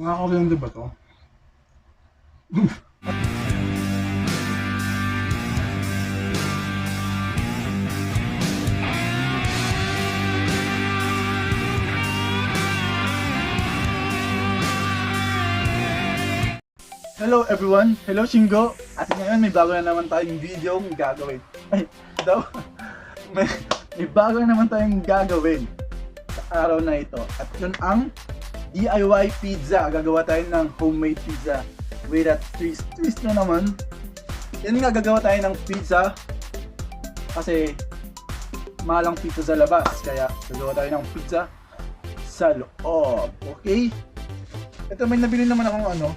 Nakakaganda ba to? Hello everyone! Hello Shingo! At ngayon may bago na naman tayong video gagawin. Ay, daw. may bago na naman tayong gagawin sa araw na ito. At yun ang DIY pizza. Gagawa tayo ng homemade pizza with a twist. Twist na naman. Yan nga, gagawa tayo ng pizza kasi mahal ang pizza sa labas. Kaya gagawa tayo ng pizza sa loob. Okay? Ito, may nabili naman akong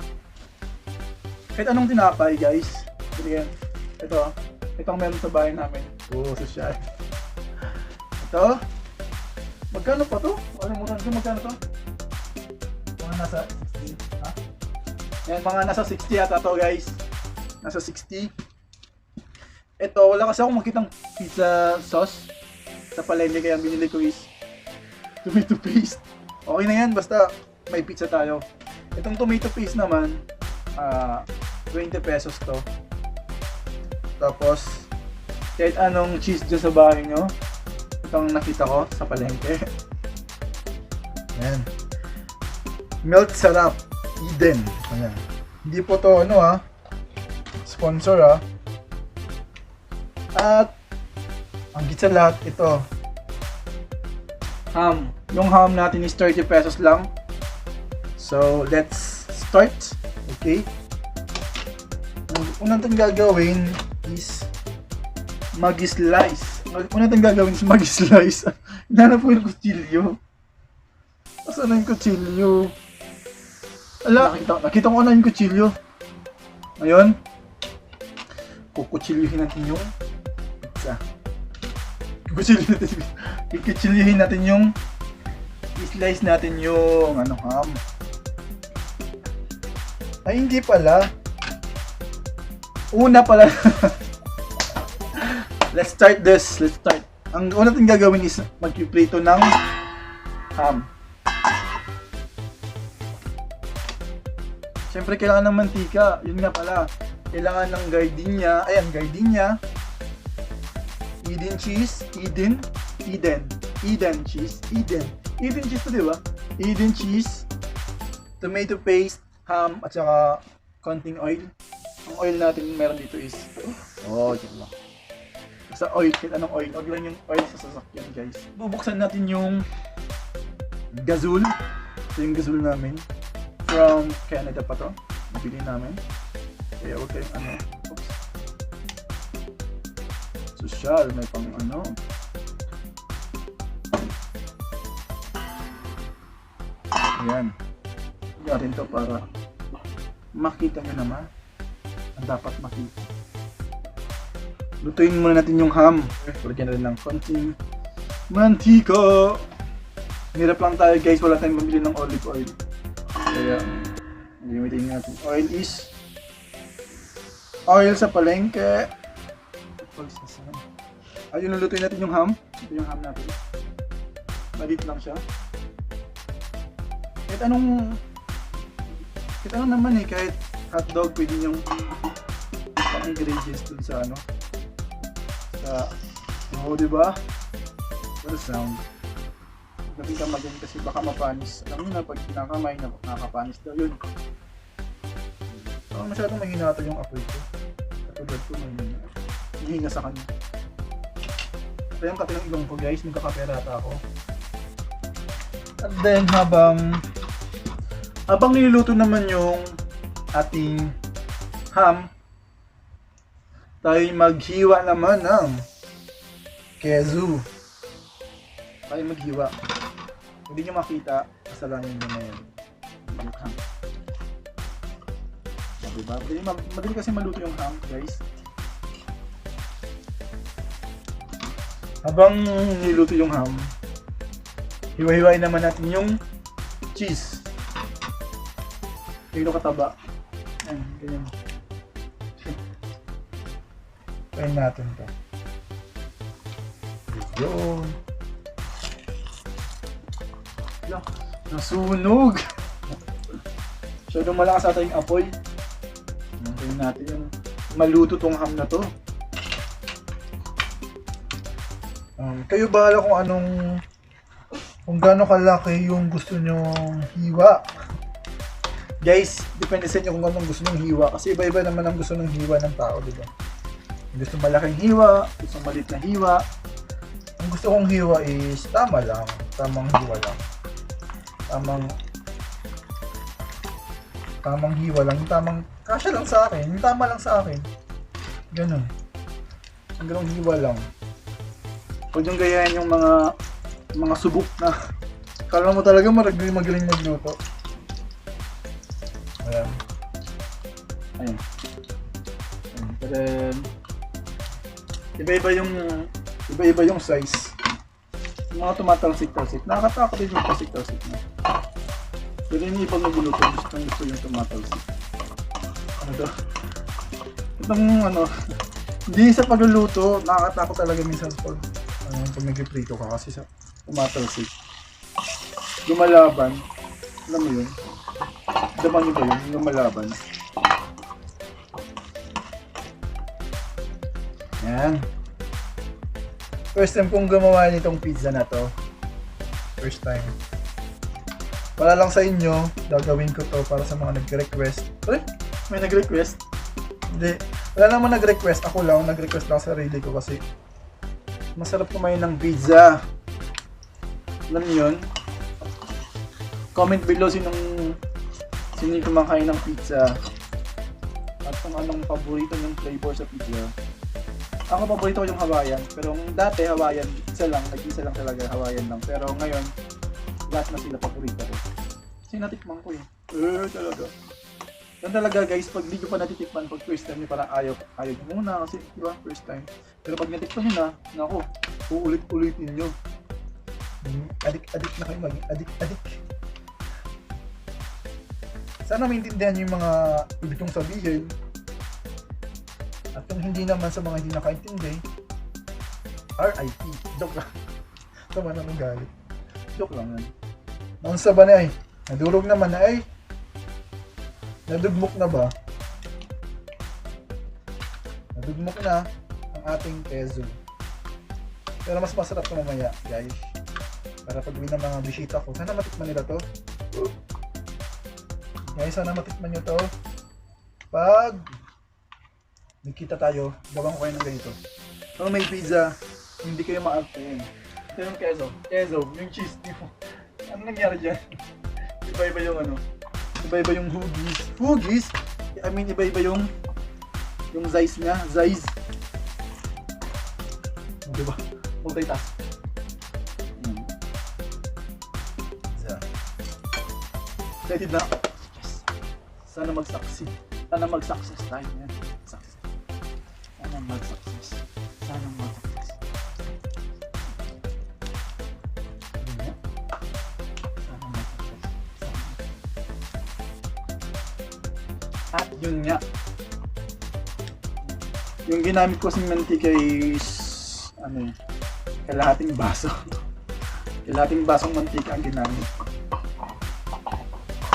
kahit anong tinapay, guys. Yan. Ito ang meron sa bahay namin. Social. Ito. Magkano pa to? Alimutan ko, magkano to? Mga nasa 60. Ha? Yan, mga nasa 60 yata to, guys. Nasa 60. Ito, wala kasi akong makitang pizza sauce sa palengke, kaya binili ko is tomato paste. Okay na yan, basta may pizza tayo. Itong tomato paste naman, 20 pesos to. Tapos kahit anong cheese dyan sa bahay nyo, itong nakita ko sa palengke. Ayan, Masarap Eden. Ayan. Hindi po to sponsor At ang git sa lahat, ito ham. Yung ham natin is 30 pesos lang. So let's start. Okay, ang unang natin gagawin is mag-slice. Hinanap ko yung kutsilyo. Asan na yung kutsilyo? Ala, nakita ko na yung kutsilyo. Ngayon, kukutsilyuhin natin yung pizza. Kukutsilyuhin natin yung i-slice natin yung ham. Ay, hindi pala. Una pala. Let's start this. Ang una natin gagawin is magpiprito ng ham. Siyempre, kailangan ng mantika. Yun nga pala. Kailangan ng gardenia. Ayan, gardenia. Eden cheese. Eden cheese to, diba? Eden cheese. Tomato paste. Ham at saka konting oil. Ang oil natin meron dito is dyan lang. Sa oil, kahit anong oil. Huwag lang yung oil sa sasakyan, guys. Bubuksan natin yung gazul. Ito yung gazul namin. From Canada pa to. Nabili namin. Kaya huwag kayong oops. Social, may pang Ayan. Natin to para makita nyo naman ang dapat makita. Lutuin muna natin yung ham. Lagyan na rin ng konting mantika. Hirap lang tayo, guys, wala tayong mabili ng olive oil. Kaya gamitin natin oil is oil sa palengke. Ayun, lutuin natin yung ham. Ito yung ham natin. Malit lang siya. Kahit anong naman kahit hotdog, pwede niyong pang ingredients dun sa diba? What a sound. Gawin ka magyan kasi baka mapanis. Alam mo na, pag kinakamay na nakakapanis daw yun. So, masyadong mahina yung apoy ko. Katulad ko, mahina sa kanya. Ito yung kape ng ilong ko, guys. Nagkakaperata ako. And then, habang niluluto naman yung ating ham, tayo maghiwa naman ng keso. Tayo maghiwa. Hindi nyo makita, kasalanan nyo na yun. Yung ham. Diba? Madali kasi maluto yung ham, guys. Habang niluto yung ham, hiwa-hiwain naman natin yung cheese. Kilo kataba. Ayan, ganyan. Kain natin to. Yun. Nasunog! Masyadong malakas ata yung apoy. Tingnan natin yung maluto tong ham na to. Kayo bahala kung gaano kalaki yung gusto nyong hiwa. Guys, depende sa inyo kung anong gusto nyong hiwa. Kasi iba-iba naman ang gusto ng hiwa ng tao, diba? Gusto malaking hiwa, gusto maliit na hiwa. Ang gusto kong hiwa is tama lang. Tamang hiwa lang. Tamang hiwa lang. Tamang kasya lang sa akin. Yung tama lang sa akin. Ganun. Ang ganong hiwa lang. Huwag yung gayahin yung mga subok na kala mo talaga magaling magluto. Ayan. And then iba-iba yung size. Yung mga tumatalsik-talsik. Nakakatakot din yung talsik-talsik na. Pero yung ibang nagluluto, gusto yung tumatalsik. Ano to? Itong hindi sa pagluluto, nakakatakot talaga minsan pag nag-prito ka kasi sa tumatalsik. Lumalaban. Alam mo yun? Daman nyo ba yun? Lumalaban. Yan. First time kong gumawa nitong pizza na to. First time. Para lang sa inyo, gagawin ko to para sa mga nag-request. May nag-request? Hindi. Wala naman nag-request. Ako lang, nag-request lang sa sarili ko kasi masarap kumain ng pizza. Alam niyo yun? Comment below sinong kumakain ng pizza. At kung anong paborito yung flavor sa pizza. Ako paborito ko yung Hawaiian. Pero dati Hawaiian, nag-isa lang talaga Hawaiian lang. Pero ngayon, lahat na sila paborito ko. Kasi natikman ko eh. Talaga. Yan talaga guys, pag di ko pa natitikman, pag first time nyo parang ayaw nyo muna kasi di ba first time. Pero pag natikman nyo na, naku, uulit-ulitin nyo. Adik na kayo maging adik. Sana maintindihan nyo yung mga ibig kong sabihin. At kung hindi naman sa mga hindi nakaintindi, RIP. Joke lang. Tama naman galit. Joke lang yan. Naunsa ba na eh? Nadurog naman na eh. Nadugmok na ba? Nadugmok na ang ating keso. Pero mas masarap ito mamaya, guys. Para pag uwi ng mga bisita ko, sana matikman nila to. Guys, sana matikman nyo to. Pag nakita tayo, gawan ko kayo ng ganito. Kung may pizza, hindi kayo ma-altin. Ito yung keso, yung cheese. Ano nangyari dyan? Iba-iba yung iba-iba yung huggies. I mean, iba-iba yung size niya, size. Diba? Multitask. Excited na. Yes. Sana mag-succeed. Sana mag-success tayo. Yan. Success. Sana mag-success. At yun nga, yung ginamit ko kasing mantika is kalahating baso. Kalahating basong mantika ang ginamit.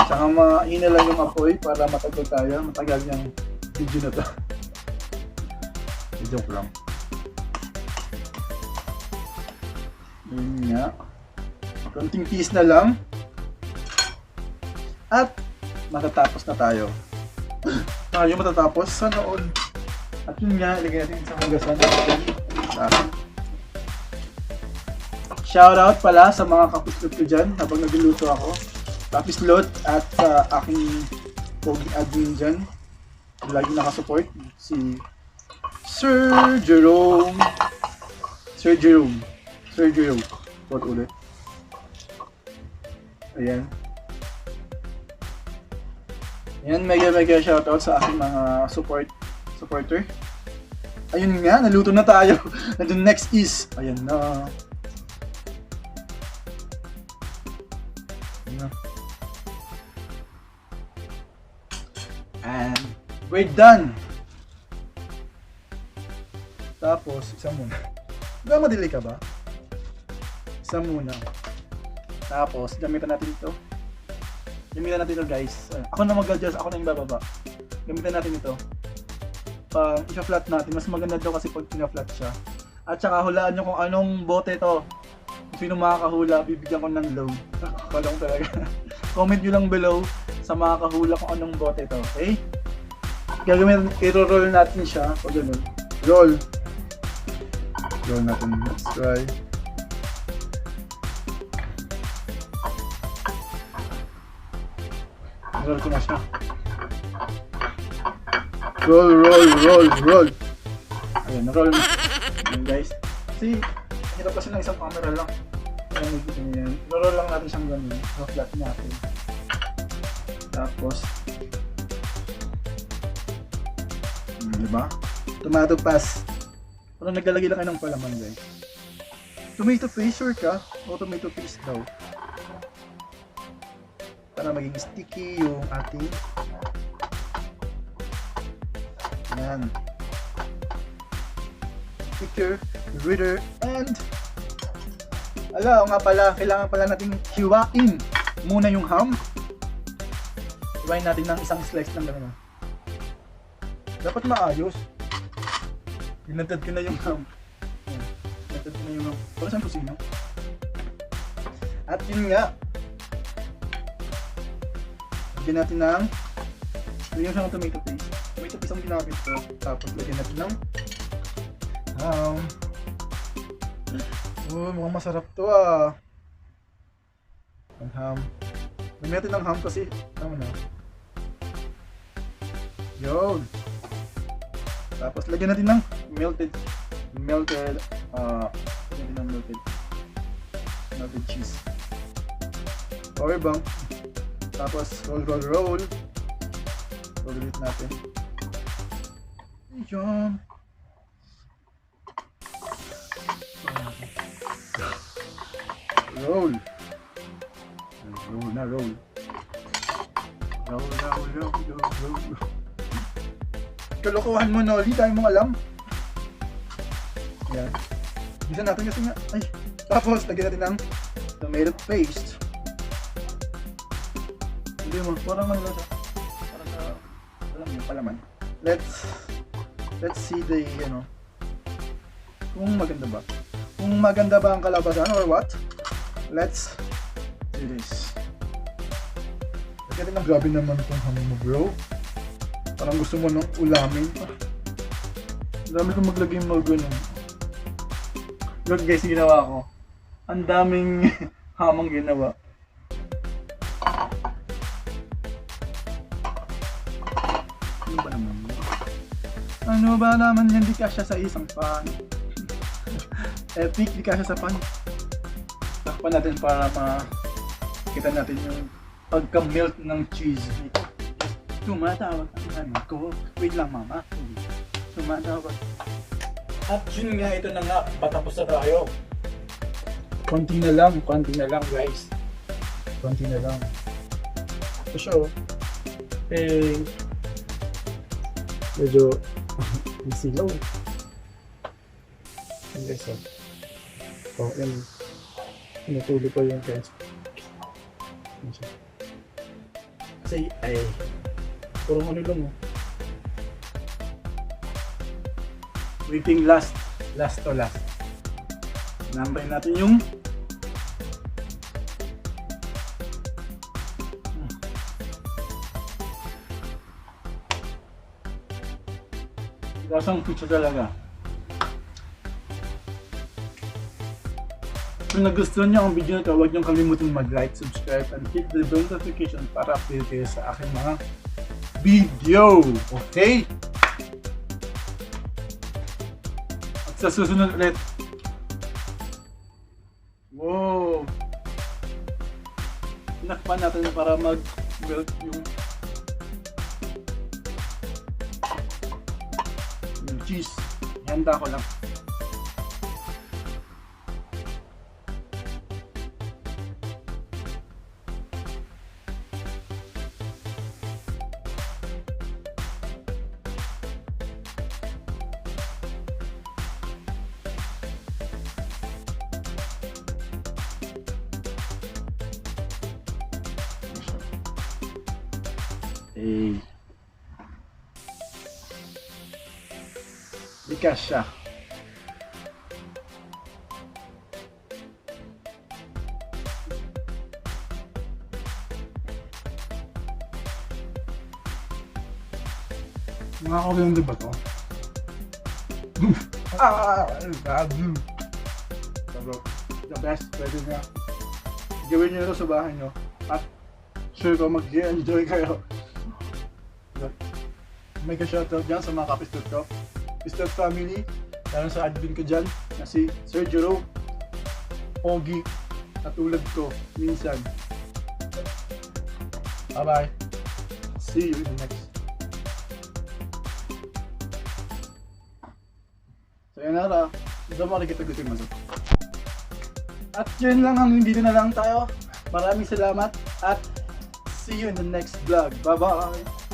Tsaka maina lang yung apoy para matagal yung video na to. Joke lang. Yun nga, konting tiis na lang at matatapos na tayo. Tayo matatapos, sana all. At yun nga, ilagay natin sa hugasan natin. Shoutout pala sa mga kapislot ko dyan habang nagluluto ako. Kapislot at sa aking pogi admin dyan. Lagi nakasupport si Sir Jerome. What ulit? Ayan. Ayan, mega shoutout sa aking mga supporter. Ayun nga, naluto na tayo. And the next is, ayan na. And we're done. Tapos, isa muna. Madali ka ba? Isa muna. Tapos, gamitan natin ito. Gamitan natin ito guys. Ako na mag-adjust, ako na yung bababa. Gamitan natin ito. Pag i-flat natin, mas maganda daw kasi pag pina-flat siya. At saka hulaan nyo kung anong bote to. Kung sino makakahula, bibigyan ko ng load. Kalong talaga. Comment nyo lang below sa makakahula kung anong bote to. Okay? Gagawin, i-roll natin siya. Pag ganun. Roll. Roll natin. Let's try. Roll ko na siya. Roll. Ayan, roll na. Ayan guys. Kasi, hirap kasi ng isang camera lang. Ayan, nakikita niyo yan. Roll lang natin siyang ganun. Flat natin. Tapos, diba? Tomato paste. Parang naglalagay lang kayo ng palaman guys. Tomato paste, sure ka? O tomato paste daw. Para maging sticky yung ating yan picture, reader, and ala, nga pala, kailangan pala natin hiwain muna yung ham. Hiwain natin ng isang slice lang gano'n. Dapat maayos. Ginatad ko na yung ham. Ginatad ko na yung ham. Para saan kusino? At yun nga, lagyan natin ng lagyan siya ng tomato paste. Tomato paste ang ginamit ko. Tapos lagyan natin ng mukhang masarap to ah. Ang ham. Lagyan natin ng ham kasi ano na. Yun. Tapos lagyan natin ng melted cheese. Or bang. Tapos roll. Roll ulit natin. Ayan. Roll. Kalokohan mo no, di tayo mong alam. Ayan. Bisa natin kasi nga. Ay. Tapos lagyan natin ng tomato paste. Hindi mo, parang ano lang siya. Parang alam niyo, palaman. Let's see the, kung maganda ba. Kung maganda ba ang kalabasan or what. Let's do this. Lagyan natin ng grabe naman itong hamon mo bro. Parang gusto mo nung ulamin. Dami kong maglagay mga ganun. Look guys, ginawa ko. Ang daming hamang ginawa. Ano ba naman yan? Di kasya sa isang pan. Epic, di kasya sa pan. Takpan natin para makita natin yung pagka-melt ng cheese. Tumatawag ang ano ko. Wait lang mama. Tumatawag. At yun nga, ito na nga. Patapos na tayo. Konti na lang guys. Konti na lang. Ito siya oh. Medyo isilaw. Yan guys oh. Oh, yan. Natuloy pa yun guys. Kasi ay puro ano lang oh. Waiting last to last. Nambay natin yung lasang pizza talaga. Kung nagustuhan niyo ang video na ito, huwag niyong kalimutan mag-like, subscribe, and hit the bell notification para update kayo sa aking mga video. Okay? At sa susunod ulit. Wow! Tinakpan natin para mag-melt yung cheese. Handa ko lang. Eh. Bikas siya. Mga kuryente ba to? Gabi. Bro, the best. Pwede nga. Gawin nyo ito sa bahay nyo. At sure ko mag-enjoy kayo. May ka-shoutout dyan sa mga kapistot ko. Pistot family. Lalo sa admin ko dyan na si Sir Jero, Ogie, katulad ko minsan. Bye bye. See you in the next. Sayonara. Doon makikita-gutin mo. At yun lang, hanggang dito na lang tayo. Maraming salamat at see you in the next vlog. Bye bye.